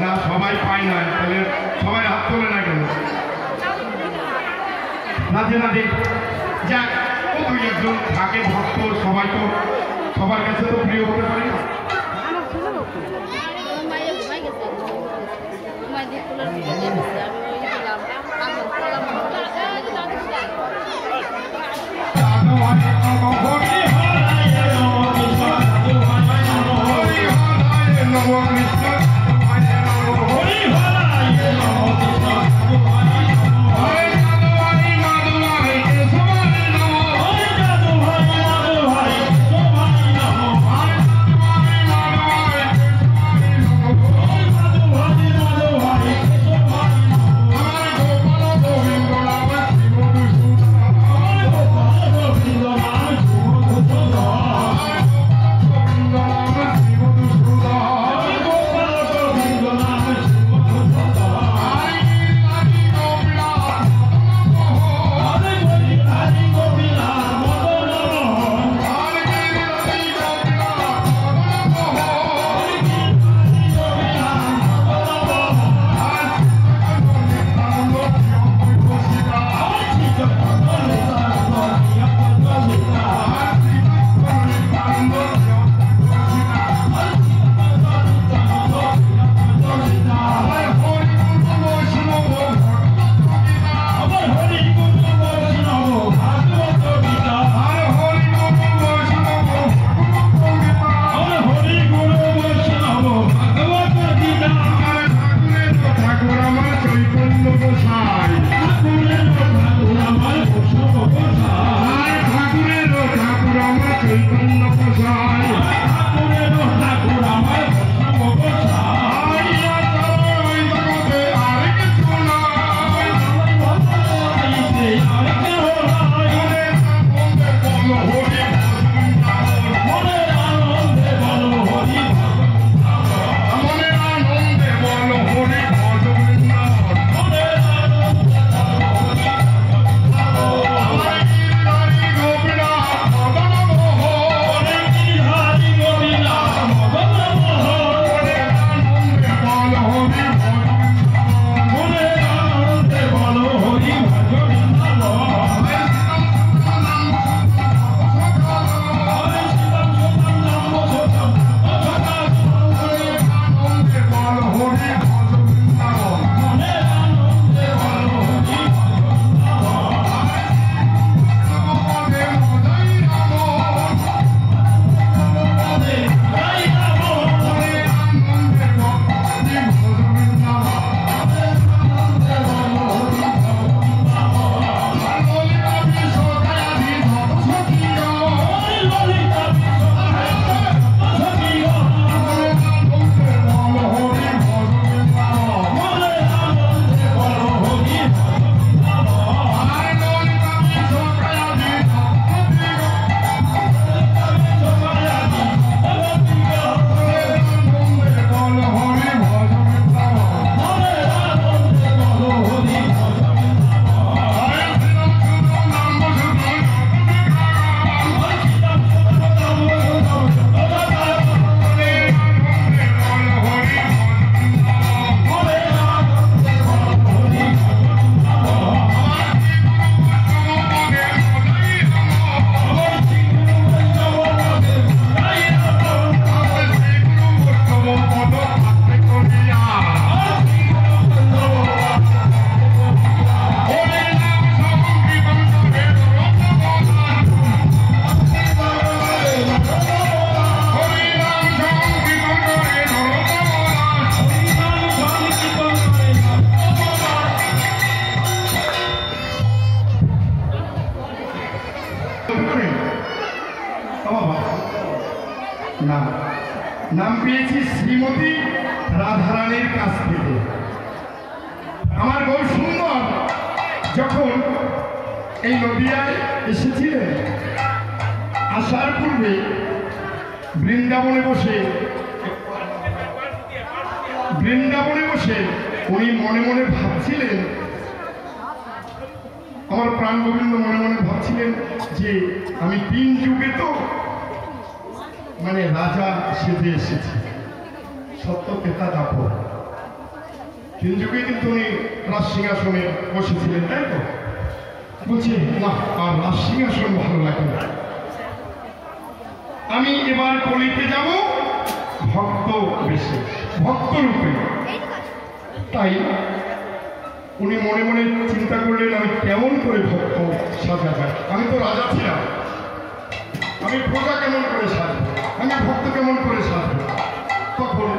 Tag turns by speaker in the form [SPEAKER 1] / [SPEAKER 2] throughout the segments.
[SPEAKER 1] না সবাই পায় না, তাহলে সবাই হাত তোলে না কেন? রাধে রাধে। যাক, ও দুই একজন থাকে ভক্ত, সবাই তো সবার কাছে তো প্রিয় হতে পারে না। নাম পেয়েছি শ্রীমতী রাধারানীর কাছ থেকে। আমার গৌর সুন্দর যখন এই নদিয়ায় এসেছিলেন, আসার পূর্বে বৃন্দাবনে বসে উনি মনে মনে ভাবছিলেন, আমার প্রাণ গোবিন্দ মনে মনে ভাবছিলেন যে আমি 3 যুগে তো মানে রাজা সেজে এসেছি, সত্য কেতা দাপর। তিন যুগে কিন্তু উনি রাজ সিংহাসনে বসেছিলেন, তাই তো? বলছি না, আর রাজ সিংহাসন ভালো লাগে না, আমি এবার কলিতে যাব ভক্ত বেশি, ভক্ত রূপে। তাই উনি মনে মনে চিন্তা করলেন আমি কেমন করে ভক্ত সাজা যায়। আমি তো রাজা ছিলাম, আমি প্রজা কেমন করে সাজবো, আমি ভক্ত কেমন করে সাজবো। তখন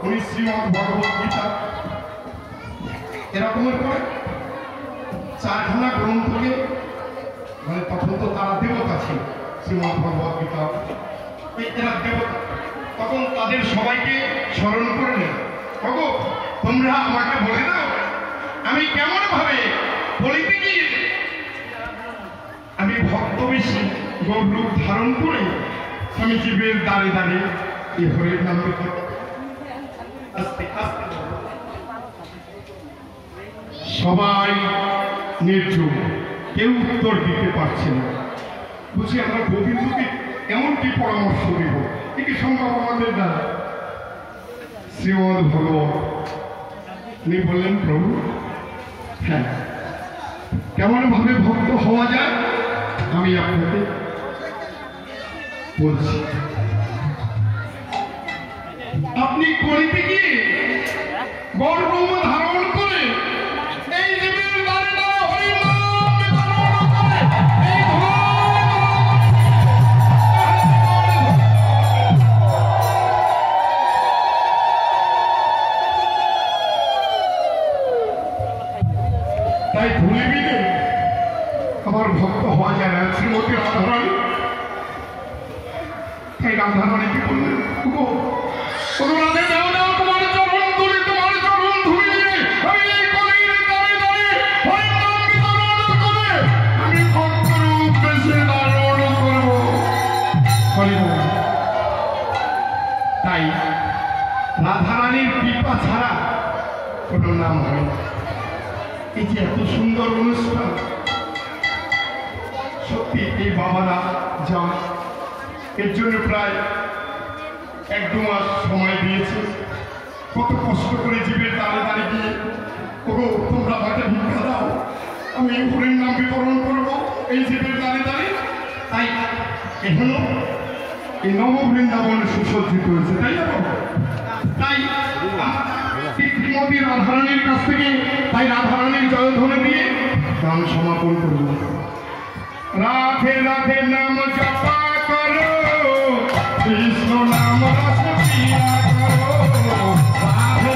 [SPEAKER 1] উনি শ্রীমৎ ভগবত গীতা এরকমের করে 4খানা গ্রন্থকে, মানে তখন তো তারা দেবতা ছিল, শ্রীমৎ ভগবত গীতা এরা দেবতা, তখন তাদের সবাইকে স্মরণ করে নেন, ভগো তোমরা আমাকে বলে দাও আমি কেমন ভাবে বলিতে গিয়ে আমি ভক্ত বেশি গৌরূপ ধারণ করে আমি জীবের দ্বারে দ্বারে এ হরির নাম করব। আস্তে আস্তে সবাই নির্জুম, কেউ উত্তর দিতে পারছে না। বুঝি আমরা গোবিন্দকে এমন কি পরামর্শ দেব, এ কি সম্ভব আমাদের দ্বারা? শ্রীমৎ ভগবত উনি বললেন প্রভু হ্যাঁ, কেমন ভাবে ভক্ত হওয়া যায় আমি আপনাকে বলছি। আপনি করিতে গিয়ে গর্ব ধারণ করে এই জীবের দ্বারে দ্বারে হরির নাম বিতরণ করে এই তাই ভুলিবি নে আমার ভক্ত হওয়া যায় না। শ্রীমতী রাধারানী, তাই রাধারানীকে বললেন অনুরাধে দাও দাও তোমার চরণ ধরে, তোমার চরণ ধরে আমি এই কলির দ্বারে দ্বারে হরির নাম বিতরণ করে আমি ভক্ত রূপ বেশে ধারণ করব। তাই রাধারানীর কৃপা ছাড়া কোনো নাম হয় না। এই যে এত সুন্দর অনুষ্ঠান, সত্যি এই বাবারা যান এর জন্য প্রায় 1-2 মাস সময় দিয়েছে, কত কষ্ট করে জীবের দ্বারে দ্বারে গিয়ে ওগো তোমরা আমাকে ভিক্ষা দাও, আমি এই হরির নাম বিতরণ করবো এই জীবের দ্বারে দ্বারে। তাই এখনো এই নববৃন্দাবন সুসজ্জিত হয়েছে, তাই না? তাই শ্রীমতী রাধারানীর কাছ থেকে তাই রাধারানীর জয়ধ্বনি দিয়ে গান সমাপন করব। রাধে রাধে নাম জপা করো, কৃষ্ণ নাম রস পিয়া করো, রাধে